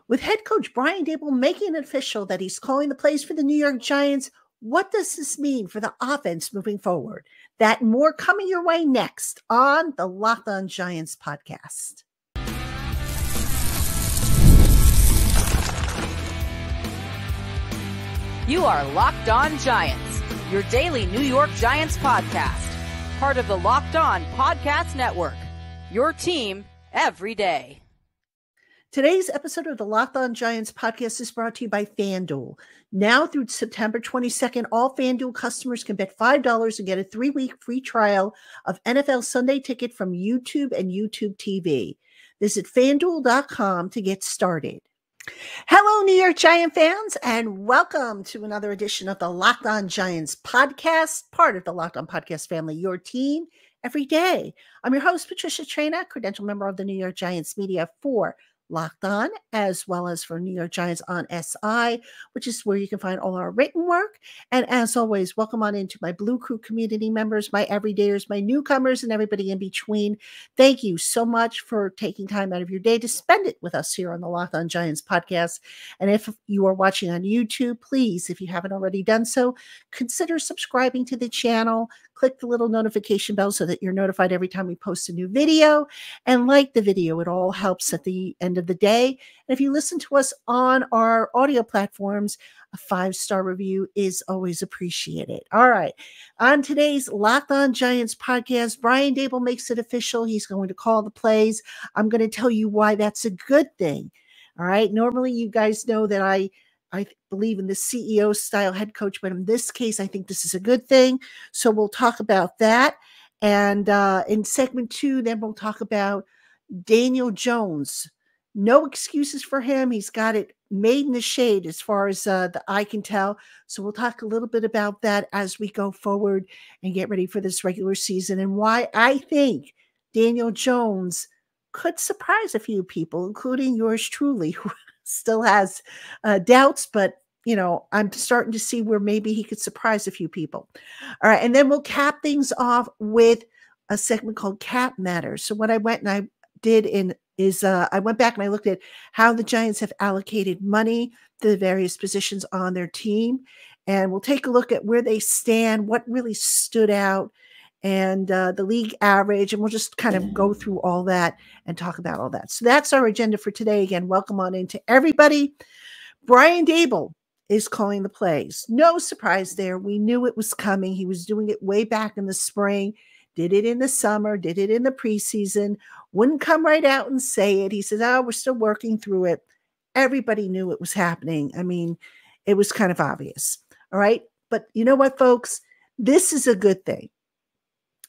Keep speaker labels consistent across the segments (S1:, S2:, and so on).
S1: With head coach Brian Daboll making it official that he's calling the plays for the New York Giants, what does this mean for the offense moving forward? That and more coming your way next on the Locked On Giants podcast.
S2: You are Locked On Giants, your daily New York Giants podcast. Part of the Locked On Podcast Network, your team every day.
S1: Today's episode of the Locked On Giants podcast is brought to you by FanDuel. Now through September 22nd, all FanDuel customers can bet $5 and get a 3-week free trial of NFL Sunday Ticket from YouTube and YouTube TV. Visit FanDuel.com to get started. Hello, New York Giant fans, and welcome to another edition of the Locked On Giants podcast, part of the Locked On Podcast family, your team every day. I'm your host, Patricia Traina, credential member of the New York Giants media for Locked On, as well as for New York Giants on SI, which is where you can find all our written work. And as always, welcome on into my Blue Crew community members, my everydayers, my newcomers, and everybody in between. Thank you so much for taking time out of your day to spend it with us here on the Locked On Giants podcast. And if you are watching on YouTube, please, if you haven't already done so, consider subscribing to the channel. Click the little notification bell so that you're notified every time we post a new video, and like the video. It all helps at the end of the day. And if you listen to us on our audio platforms, a 5-star review is always appreciated. All right. On today's Locked On Giants podcast, Brian Daboll makes it official. He's going to call the plays. I'm going to tell you why that's a good thing. All right. Normally, you guys know that I believe in the CEO style head coach, but in this case, I think this is a good thing. So we'll talk about that. And in segment 2, then we'll talk about Daniel Jones. No excuses for him. He's got it made in the shade as far as the eye can tell. So we'll talk a little bit about that as we go forward and get ready for this regular season, and why I think Daniel Jones could surprise a few people, including yours truly, who still has doubts, but I'm starting to see where maybe he could surprise a few people. All right. And then we'll cap things off with a segment called Cap Matters. So what I went and I did is I went back and I looked at how the Giants have allocated money to the various positions on their team. And we'll take a look at where they stand, what really stood out, and the league average. And we'll just kind of go through all that and talk about all that. So that's our agenda for today. Again, welcome on into everybody. Brian Daboll is calling the plays. No surprise there. We knew it was coming. He was doing it way back in the spring, did it in the summer, did it in the preseason, wouldn't come right out and say it. He said, we're still working through it. Everybody knew it was happening. I mean, it was kind of obvious. All right. But you know what, folks? This is a good thing.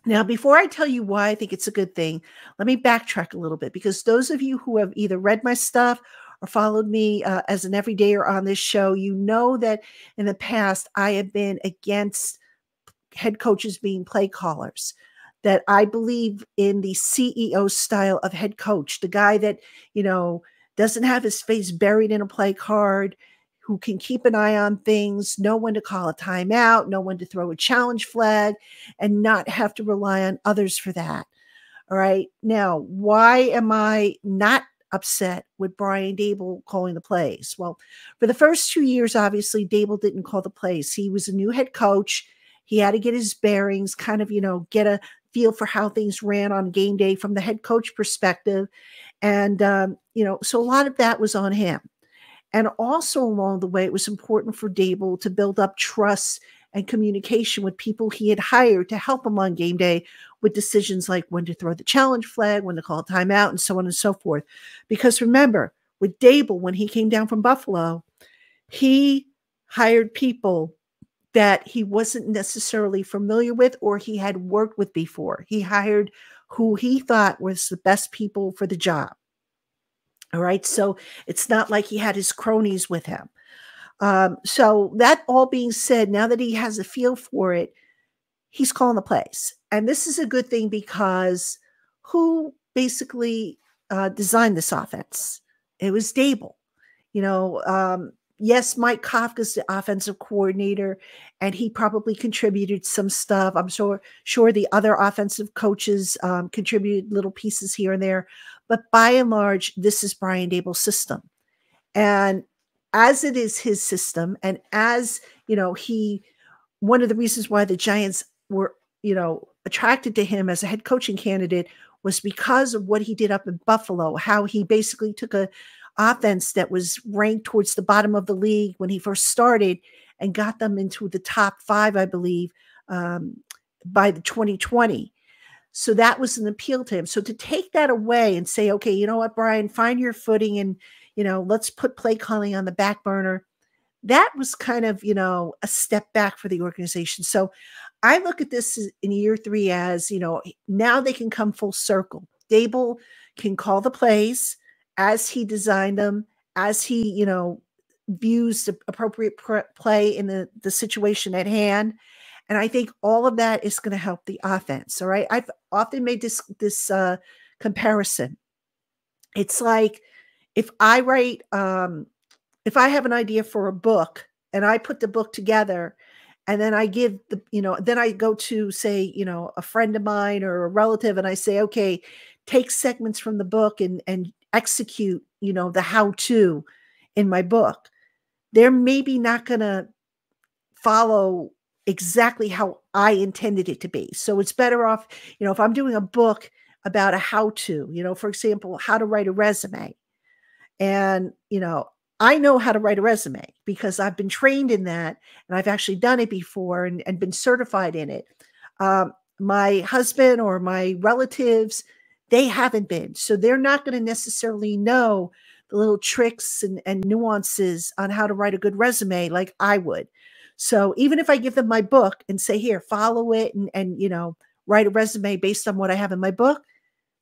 S1: Now, before I tell you why I think it's a good thing, let me backtrack a little bit, because those of you who have either read my stuff or followed me as an everydayer on this show, you know that in the past I have been against head coaches being play callers, that I believe in the CEO style of head coach, the guy that, doesn't have his face buried in a play card, who can keep an eye on things, know when to call a timeout, know when to throw a challenge flag, and not have to rely on others for that. All right. Now, why am I not upset with Brian Daboll calling the plays? Well, for the first 2 years, obviously, Daboll didn't call the plays. He was a new head coach. He had to get his bearings, kind of, get a feel for how things ran on game day from the head coach perspective. And, so a lot of that was on him. And also along the way, it was important for Daboll to build up trust and communication with people he had hired to help him on game day with decisions like when to throw the challenge flag, when to call a timeout, and so on and so forth. Because remember, with Daboll, when he came down from Buffalo, he hired people that he wasn't necessarily familiar with or he had worked with before. He hired who he thought was the best people for the job. All right. So it's not like he had his cronies with him. So that all being said, now that he has a feel for it, he's calling the plays. And this is a good thing, because who basically designed this offense? It was Daboll. Yes, Mike Kafka's the offensive coordinator, and he probably contributed some stuff. I'm sure the other offensive coaches contributed little pieces here and there. But by and large, this is Brian Daboll's system. And as it is his system, and as, one of the reasons why the Giants were, attracted to him as a head coaching candidate was because of what he did up in Buffalo, how he basically took a offense that was ranked towards the bottom of the league when he first started and got them into the top 5, I believe, by the 2020. So that was an appeal to him. So to take that away and say, okay, you know what, Brian, find your footing and, let's put play calling on the back burner. That was kind of, a step back for the organization. So I look at this in year 3 as, now they can come full circle. Daboll can call the plays as he designed them, as he, views the appropriate play in the situation at hand. And I think all of that is going to help the offense. All right. I've often made this comparison. It's like if I write, if I have an idea for a book and I put the book together and then I give then I go to say, a friend of mine or a relative and I say, okay, take segments from the book and execute, the how-to in my book. They're maybe not going to follow exactly how I intended it to be. So it's better off, if I'm doing a book about a how-to, for example, how to write a resume. And, I know how to write a resume because I've been trained in that and I've actually done it before and been certified in it. My husband or my relatives, they haven't been. So they're not going to necessarily know the little tricks and nuances on how to write a good resume like I would. So even if I give them my book and say, here, follow it and write a resume based on what I have in my book,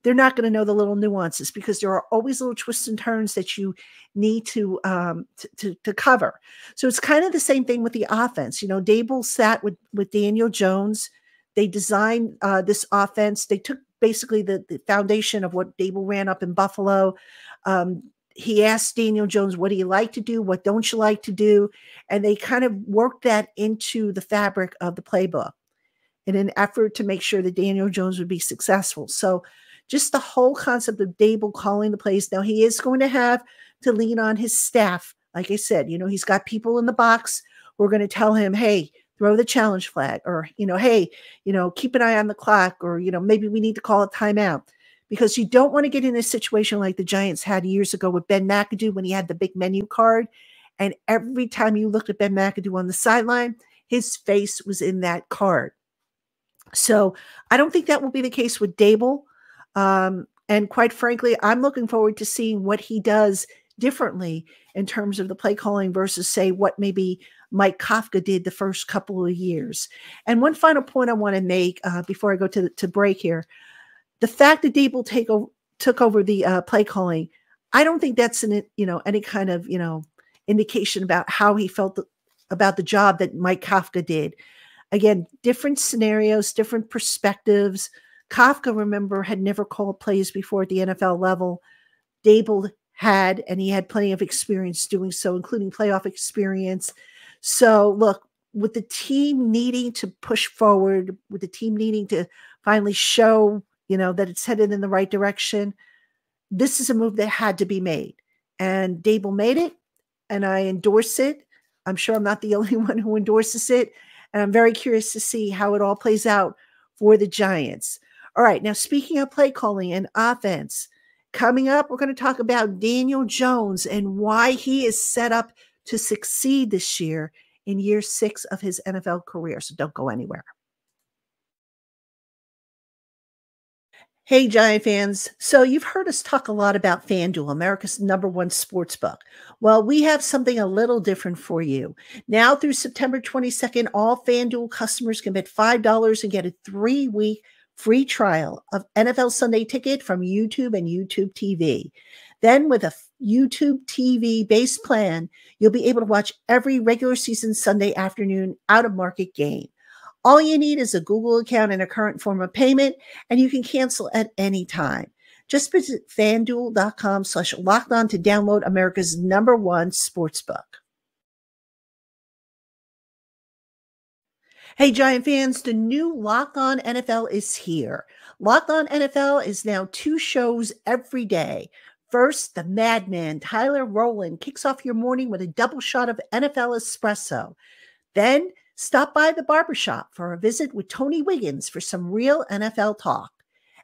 S1: they're not going to know the little nuances because there are always little twists and turns that you need to cover. So it's kind of the same thing with the offense. Daboll sat with Daniel Jones. They designed this offense. They took basically the foundation of what Daboll ran up in Buffalo. He asked Daniel Jones, what do you like to do? What don't you like to do? And they kind of worked that into the fabric of the playbook in an effort to make sure that Daniel Jones would be successful. So just the whole concept of Daboll calling the plays. Now he is going to have to lean on his staff. Like I said, he's got people in the box who are going to tell him, hey, throw the challenge flag, or, hey, keep an eye on the clock, or, maybe we need to call a timeout, because you don't want to get in a situation like the Giants had years ago with Ben McAdoo when he had the big menu card. And every time you looked at Ben McAdoo on the sideline, his face was in that card. So I don't think that will be the case with Daboll. And quite frankly, I'm looking forward to seeing what he does differently in terms of the play calling versus, say, what maybe Mike Kafka did the first couple of years. And one final point I want to make before I go to break here. The fact that Daboll took over the play calling, I don't think that's any kind of indication about how he felt about the job that Mike Kafka did. Again, different scenarios, different perspectives. Kafka, remember, had never called plays before at the NFL level. Daboll had, and he had plenty of experience doing so, including playoff experience. So look, with the team needing to push forward, with the team needing to finally show, that it's headed in the right direction, this is a move that had to be made. And Daboll made it, and I endorse it. I'm sure I'm not the only one who endorses it. And I'm very curious to see how it all plays out for the Giants. All right, now speaking of play calling and offense, coming up, we're going to talk about Daniel Jones and why he is set up to succeed this year in year 6 of his NFL career. So don't go anywhere. Hey, Giant fans. So you've heard us talk a lot about FanDuel, America's #1 sportsbook. Well, we have something a little different for you. Now through September 22nd, all FanDuel customers can bet $5 and get a 3-week free trial of NFL Sunday Ticket from YouTube and YouTube TV. Then with a YouTube TV base plan, you'll be able to watch every regular season Sunday afternoon out-of-market game. All you need is a Google account and a current form of payment, and you can cancel at any time. Just visit FanDuel.com/lockedon to download America's #1 sportsbook. Hey, Giant fans, the new Locked On NFL is here. Locked On NFL is now 2 shows every day. First, the madman, Tyler Rowland, kicks off your morning with a double shot of NFL espresso. Then, stop by the barbershop for a visit with Tony Wiggins for some real NFL talk.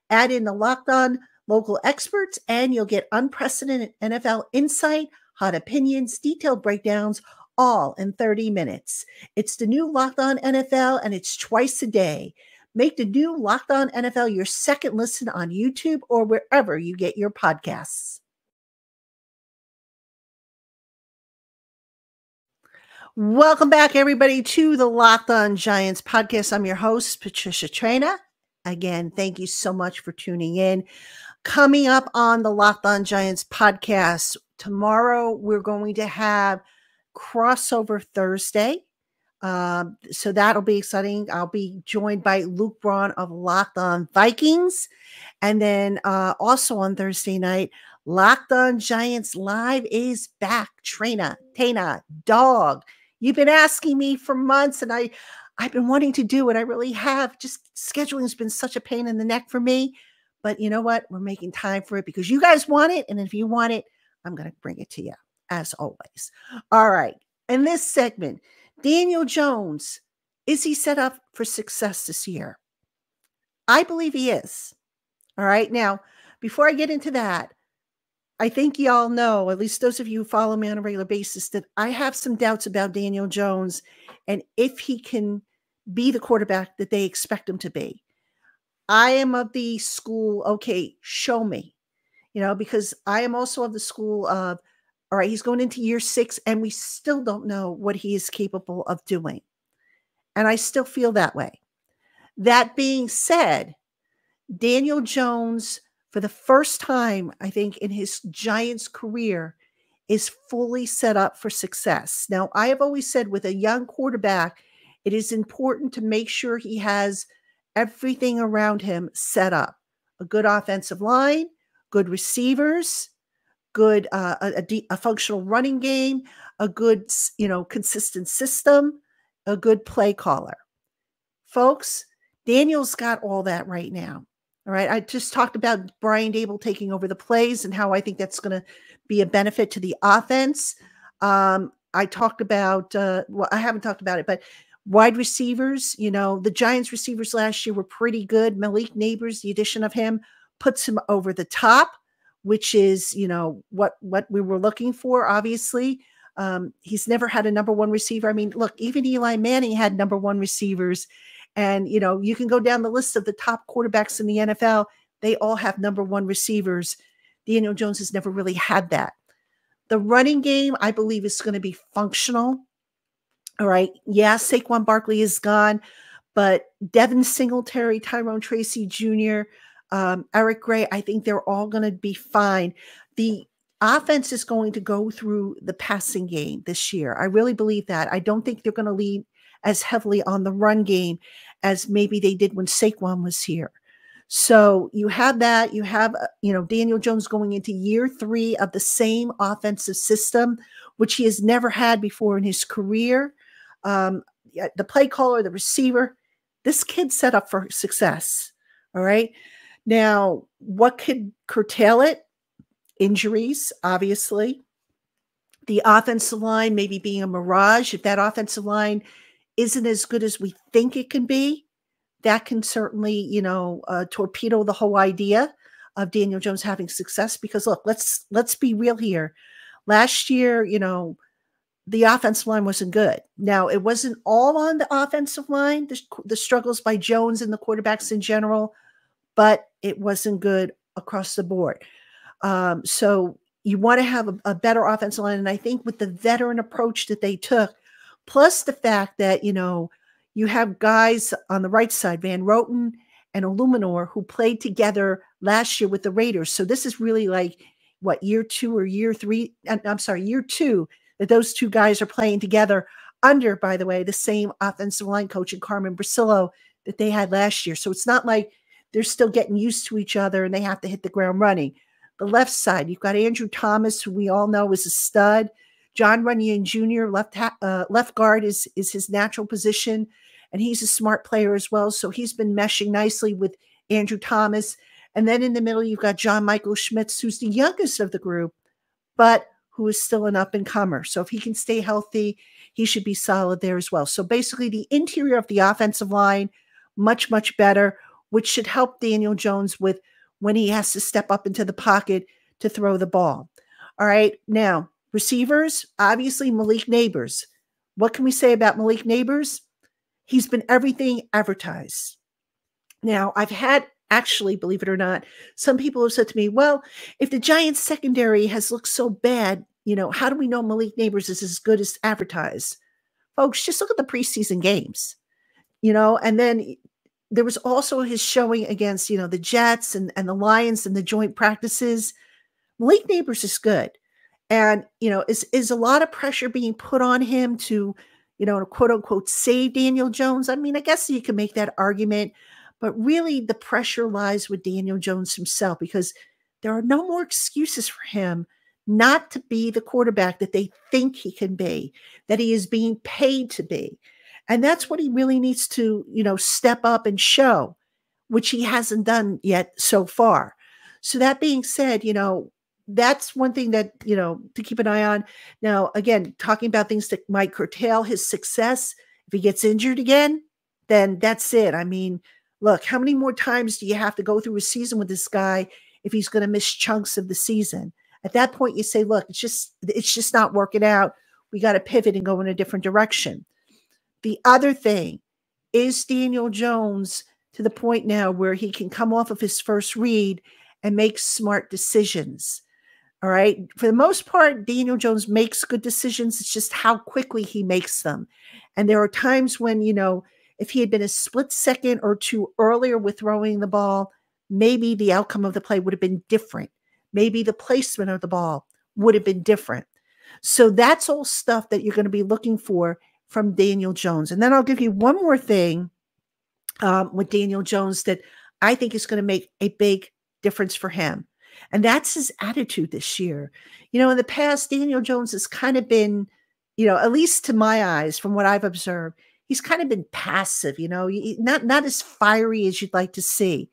S1: Add in the Locked On local experts, and you'll get unprecedented NFL insight, hot opinions, detailed breakdowns, all in 30 minutes. It's the new Locked On NFL, and it's twice a day. Make the new Locked On NFL your second listen on YouTube or wherever you get your podcasts. Welcome back, everybody, to the Locked On Giants podcast. I'm your host, Patricia Traina. Again, thank you so much for tuning in. Coming up on the Locked On Giants podcast, tomorrow we're going to have Crossover Thursday. So that'll be exciting. I'll be joined by Luke Braun of Locked On Vikings. And then also on Thursday night, Locked On Giants Live is back. Tana, dog. You've been asking me for months, and I've been wanting to do it. I really have. Just scheduling has been such a pain in the neck for me. But you know what? We're making time for it because you guys want it. And if you want it, I'm going to bring it to you, as always. All right. In this segment, Daniel Jones, is he set up for success this year? I believe he is. All right. Now, before I get into that, I think y'all know, at least those of you who follow me on a regular basis, that I have some doubts about Daniel Jones and if he can be the quarterback that they expect him to be. I am of the school, okay, show me, because I am also of the school of, all right, he's going into year 6 and we still don't know what he is capable of doing. And I still feel that way. That being said, Daniel Jones, for the first time, I think, in his Giants career, is fully set up for success. Now, I have always said with a young quarterback, it is important to make sure he has everything around him set up. A good offensive line, good receivers, good a functional running game, a good consistent system, a good play caller. Folks, Daniel's got all that right now. All right. I just talked about Brian Daboll taking over the plays and how I think that's going to be a benefit to the offense. I talked about, I haven't talked about it, but wide receivers, the Giants receivers last year were pretty good. Malik Neighbors, the addition of him puts him over the top, which is, what we were looking for, obviously. He's never had a number one receiver. I mean, look, even Eli Manning had number one receivers. And, you can go down the list of the top quarterbacks in the NFL. They all have number one receivers. Daniel Jones has never really had that. The running game, I believe, is going to be functional. All right. Yeah, Saquon Barkley is gone, but Devin Singletary, Tyrone Tracy Jr., Eric Gray, I think they're all going to be fine. The offense is going to go through the passing game this year. I really believe that. I don't think they're going to lean as heavily on the run game as maybe they did when Saquon was here. So you have that. You have, Daniel Jones going into year 3 of the same offensive system, which he has never had before in his career. The play caller, the receiver, this kid's set up for success. All right. Now, what could curtail it? Injuries, obviously. The offensive line maybe being a mirage. If that offensive line isn't as good as we think it can be, that can certainly, torpedo the whole idea of Daniel Jones having success. Because look, let's be real here. Last year, the offensive line wasn't good. Now, it wasn't all on the offensive line, the struggles by Jones and the quarterbacks in general, but it wasn't good across the board. So you want to have a better offensive line. And I think with the veteran approach that they took, plus the fact that, you have guys on the right side, Van Roten and Illuminor, who played together last year with the Raiders. So this is really like, year 2 or year 3? I'm sorry, year 2 that those two guys are playing together under, by the way, the same offensive line coach in Carmen Brasillo that they had last year. So it's not like they're still getting used to each other and they have to hit the ground running. The left side, you've got Andrew Thomas, who we all know is a stud. John Runyon Jr., left guard is his natural position, and he's a smart player as well. So he's been meshing nicely with Andrew Thomas. And then in the middle, you've got John Michael Schmitz, who's the youngest of the group, but who is still an up-and-comer. So if he can stay healthy, he should be solid there as well. So basically the interior of the offensive line, much, much better, which should help Daniel Jones with when he has to step up into the pocket to throw the ball. All right. Now, receivers, obviously Malik Neighbors. What can we say about Malik Neighbors? He's been everything advertised. Now, I've had, actually, believe it or not, some people have said to me, well, if the Giants secondary has looked so bad, how do we know Malik Neighbors is as good as advertised? Folks, just look at the preseason games, and then there was also his showing against, the Jets and the Lions and the joint practices. Malik Neighbors is good. And, is a lot of pressure being put on him to, quote unquote, save Daniel Jones? I mean, I guess you can make that argument, but really the pressure lies with Daniel Jones himself, because there are no more excuses for him not to be the quarterback that they think he can be, that he is being paid to be. And that's what he really needs to, step up and show, which he hasn't done yet so far. So that being said, that's one thing that, to keep an eye on. Now, again, talking about things that might curtail his success. If he gets injured again, then that's it. I mean, look, how many more times do you have to go through a season with this guy if he's going to miss chunks of the season? At that point, you say, look, it's just not working out. We got to pivot and go in a different direction. The other thing is Daniel Jones to the point now where he can come off of his first read and make smart decisions. All right. For the most part, Daniel Jones makes good decisions. It's just how quickly he makes them. And there are times when, if he had been a split second or two earlier with throwing the ball, maybe the outcome of the play would have been different. Maybe the placement of the ball would have been different. So that's all stuff that you're going to be looking for from Daniel Jones. And then I'll give you one more thing with Daniel Jones that I think is going to make a big difference for him. And that's his attitude this year. In the past, Daniel Jones has kind of been, at least to my eyes, from what I've observed, he's kind of been passive, not as fiery as you'd like to see.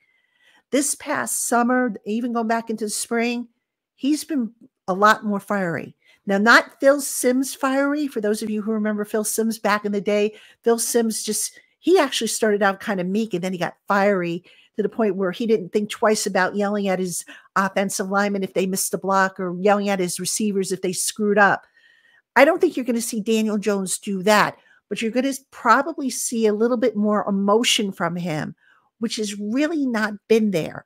S1: This past summer, even going back into the spring, he's been a lot more fiery. Now, not Phil Simms fiery. For those of you who remember Phil Simms back in the day, Phil Simms he actually started out kind of meek, and then he got fiery to the point where he didn't think twice about yelling at his offensive linemen if they missed a block, or yelling at his receivers if they screwed up. I don't think you're going to see Daniel Jones do that, but you're going to probably see a little bit more emotion from him, which has really not been there.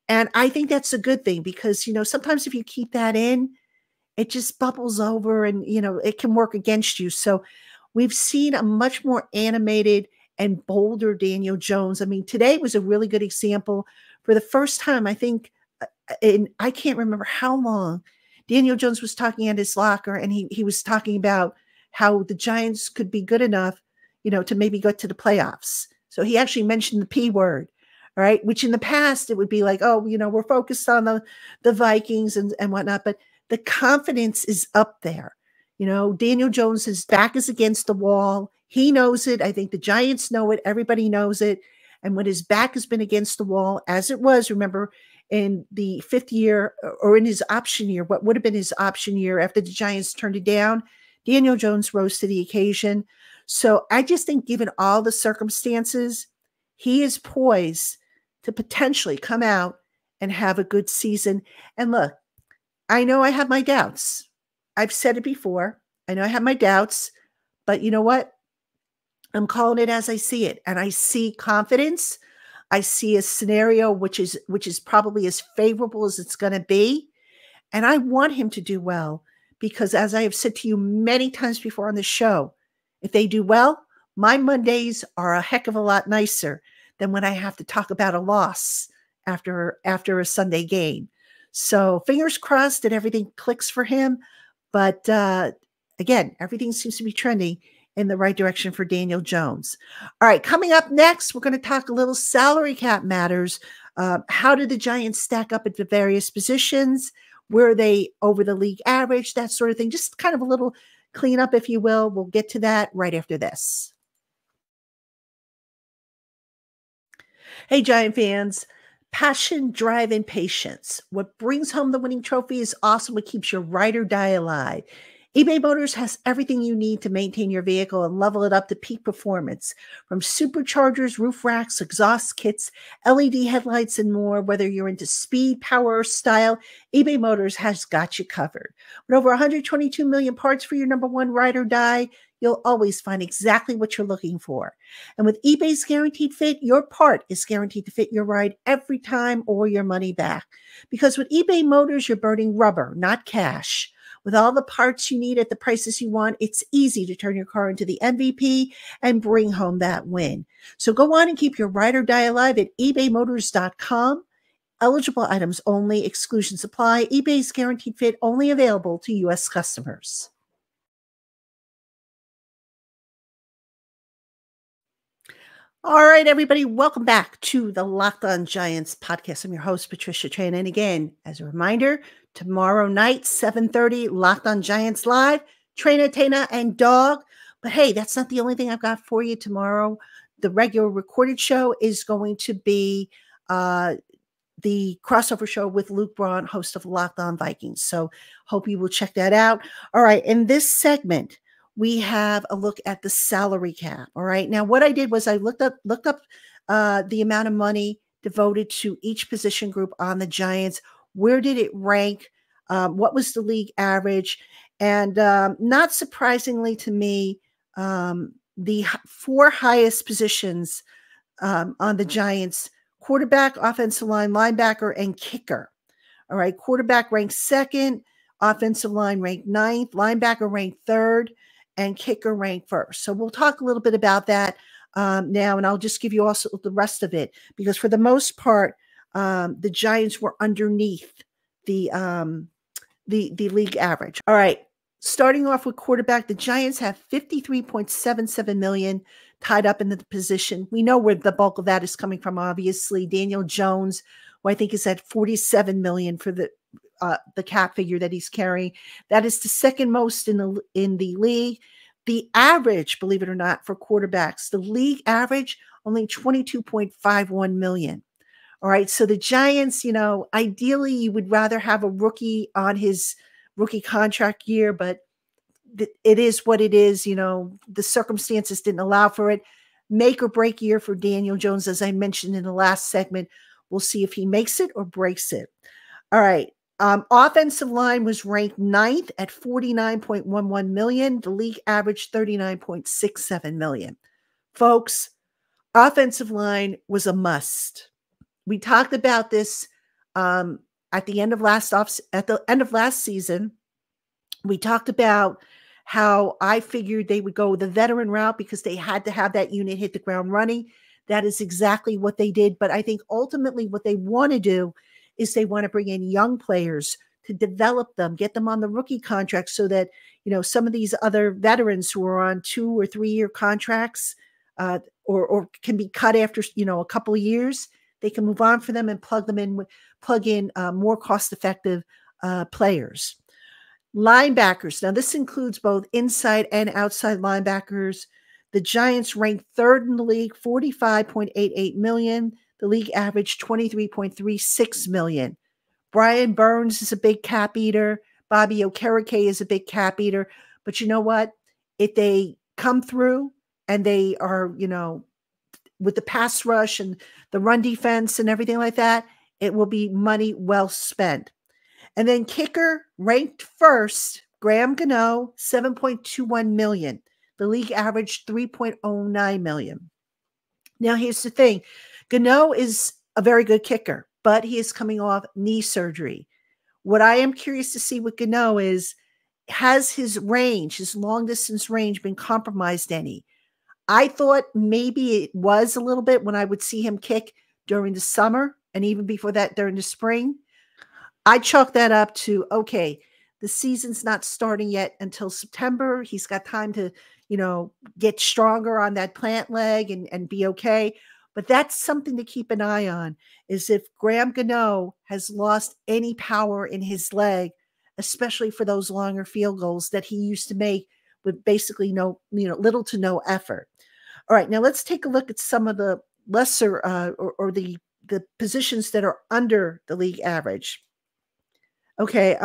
S1: And I think that's a good thing, because, sometimes if you keep that in, it just bubbles over and, it can work against you. So we've seen a much more animated and bolder Daniel Jones. I mean, today was a really good example. For the first time, I think, and I can't remember how long, Daniel Jones was talking at his locker, and he was talking about how the Giants could be good enough, to maybe go to the playoffs. So he actually mentioned the P word, all right, which in the past it would be like, oh, we're focused on the Vikings and whatnot, but the confidence is up there. Daniel Jones, his back is against the wall. He knows it. I think the Giants know it. Everybody knows it. And when his back has been against the wall, as it was, remember, in the fifth year, or in his option year, what would have been his option year after the Giants turned it down, Daniel Jones rose to the occasion. So I just think, given all the circumstances, he is poised to potentially come out and have a good season. And look, I know I have my doubts. I've said it before. I know I have my doubts, but you know what? I'm calling it as I see it. And I see confidence. I see a scenario which is probably as favorable as it's going to be. And I want him to do well, because as I have said to you many times before on the show, if they do well, my Mondays are a heck of a lot nicer than when I have to talk about a loss after a Sunday game. So fingers crossed that everything clicks for him. But again, everything seems to be trending in the right direction for Daniel Jones. All right, coming up next, we're going to talk a little salary cap matters. How do the Giants stack up at the various positions? Where are they over the league average? That sort of thing. Just kind of a little cleanup, if you will. We'll get to that right after this. Hey, Giant fans. Passion, drive, and patience. What brings home the winning trophy is also what keeps your ride or die alive. eBay Motors has everything you need to maintain your vehicle and level it up to peak performance. From superchargers, roof racks, exhaust kits, LED headlights, and more, whether you're into speed, power, or style, eBay Motors has got you covered. With over 122 million parts for your number one ride or die, you'll always find exactly what you're looking for. And with eBay's Guaranteed Fit, your part is guaranteed to fit your ride every time or your money back. Because with eBay Motors, you're burning rubber, not cash. With all the parts you need at the prices you want, it's easy to turn your car into the MVP and bring home that win. So go on and keep your ride or die alive at ebaymotors.com. Eligible items only, exclusions apply. eBay's Guaranteed Fit only available to U.S. customers. All right, everybody, welcome back to the Locked On Giants podcast. I'm your host, Patricia Tran. And again, as a reminder, tomorrow night, 7:30, Locked On Giants Live, Trainer, Tana, and Dog. But hey, that's not the only thing I've got for you tomorrow. The regular recorded show is going to be the crossover show with Luke Braun, host of Locked On Vikings. So hope you will check that out. All right, in this segment, we have a look at the salary cap. All right. Now, what I did was I looked up the amount of money devoted to each position group on the Giants. Where did it rank? What was the league average? And not surprisingly to me, the four highest positions on the Giants: quarterback, offensive line, linebacker, and kicker. All right. Quarterback ranked second, offensive line ranked ninth, linebacker ranked third, and kicker ranked first. So we'll talk a little bit about that now, and I'll just give you also the rest of it, because for the most part, the Giants were underneath the league average. All right, starting off with quarterback, the Giants have $53.77 million tied up in the position. We know where the bulk of that is coming from, obviously. Daniel Jones, who I think is at $47 million for the cap figure that he's carrying. That is the second most in the league. The average, believe it or not, for quarterbacks, the league average, only $22.51 million. All right. So the Giants, ideally you would rather have a rookie on his rookie contract year, but it is what it is. The circumstances didn't allow for it. Make or break year for Daniel Jones, as I mentioned in the last segment. We'll see if he makes it or breaks it. All right. Offensive line was ranked ninth at $49.11 million. The league average $39.67 million. Folks, offensive line was a must. We talked about this at the end of last season. We talked about how I figured they would go the veteran route because they had to have that unit hit the ground running. That is exactly what they did. But I think ultimately what they want to do is they want to bring in young players to develop them, get them on the rookie contract so that, some of these other veterans who are on 2 or 3 year contracts or can be cut after, a couple of years, they can move on for them and plug in more cost-effective players. Linebackers. Now, this includes both inside and outside linebackers. The Giants ranked third in the league, $45.88 million. The league average $23.36 million. Brian Burns is a big cap eater. Bobby Okereke is a big cap eater. But you know what? If they come through and they are, with the pass rush and the run defense and everything like that, it will be money well spent. And then kicker ranked first, Graham Gano, $7.21 million. The league average $3.09 million. Now, here's the thing. Gano is a very good kicker, but he is coming off knee surgery. What I am curious to see with Gano is, has his long distance range been compromised any? I thought maybe it was a little bit when I would see him kick during the summer and even before that during the spring. I chalk that up to, okay, the season's not starting yet until September. He's got time to, get stronger on that plant leg and be okay. But that's something to keep an eye on, is if Graham Gano has lost any power in his leg, especially for those longer field goals that he used to make with basically little to no effort. All right, now let's take a look at some of the lesser or the the positions that are under the league average. Okay,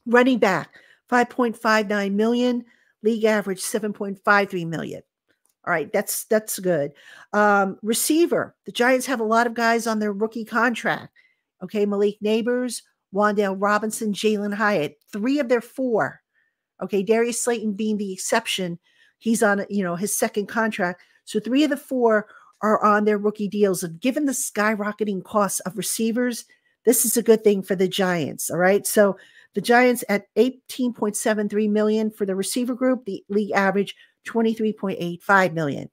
S1: running back, 5.59 million, league average 7.53 million. All right, that's good. Receiver, the Giants have a lot of guys on their rookie contract. Okay, Malik Neighbors, Wan'Dale Robinson, Jalen Hyatt, 3 of their 4. Okay, Darius Slayton being the exception. He's on, his second contract. So 3 of the 4 are on their rookie deals. And given the skyrocketing costs of receivers, this is a good thing for the Giants. All right, so the Giants at $18.73 million for the receiver group, the league average $23.85 million.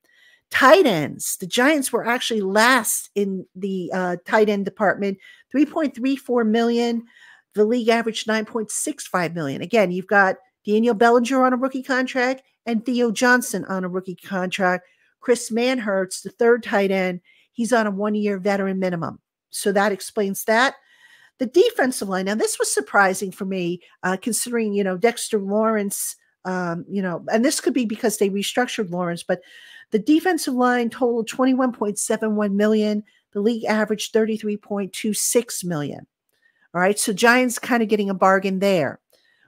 S1: Tight ends, the Giants were actually last in the tight end department, $3.34 million. The league average $9.65 million. Again, you've got Daniel Bellinger on a rookie contract and Theo Johnson on a rookie contract. Chris Manhertz, the third tight end, he's on a 1-year veteran minimum. So that explains that. The defensive line, now this was surprising for me, considering, Dexter Lawrence, and this could be because they restructured Lawrence, but the defensive line totaled $21.71 million. The league average $33.26 million. All right, so Giants kind of getting a bargain there.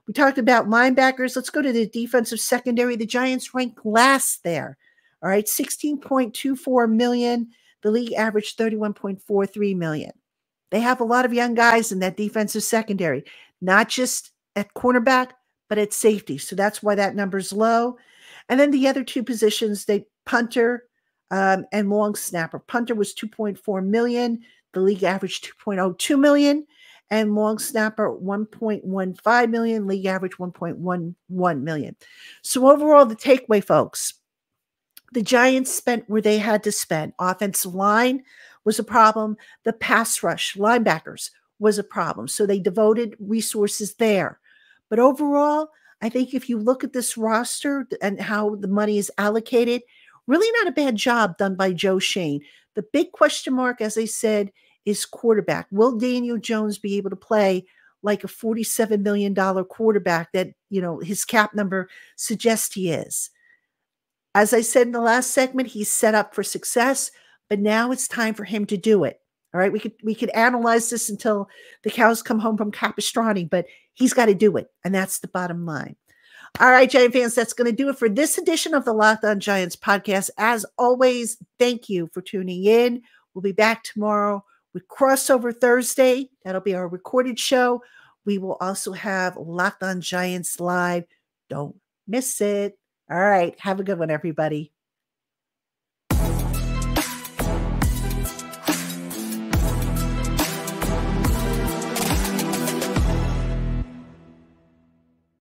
S1: We talked about linebackers. Let's go to the defensive secondary. The Giants ranked last there. All right, $16.24 million. The league average $31.43 million. They have a lot of young guys in that defensive secondary, not just at cornerback, but at safety. So that's why that number's low. And then the other 2 positions, they punter and long snapper. Punter was $2.4 million. The league average $2.02 million. And long snapper, $1.15 million. League average $1.11 million. So overall, the takeaway, folks, the Giants spent where they had to spend. Offensive line was a problem. The pass rush, linebackers, was a problem. So they devoted resources there. But overall, I think if you look at this roster and how the money is allocated, really not a bad job done by Joe Schoen. The big question mark, as I said, is quarterback. Will Daniel Jones be able to play like a $47 million quarterback that, his cap number suggests he is? As I said in the last segment, he's set up for success, but now it's time for him to do it. All right, we could analyze this until the cows come home from Capistrani, but he's got to do it, and that's the bottom line. All right, Giant fans, that's going to do it for this edition of the Locked On Giants podcast. As always, thank you for tuning in. We'll be back tomorrow with Crossover Thursday. That'll be our recorded show. We will also have Locked On Giants Live. Don't miss it. All right, have a good one, everybody.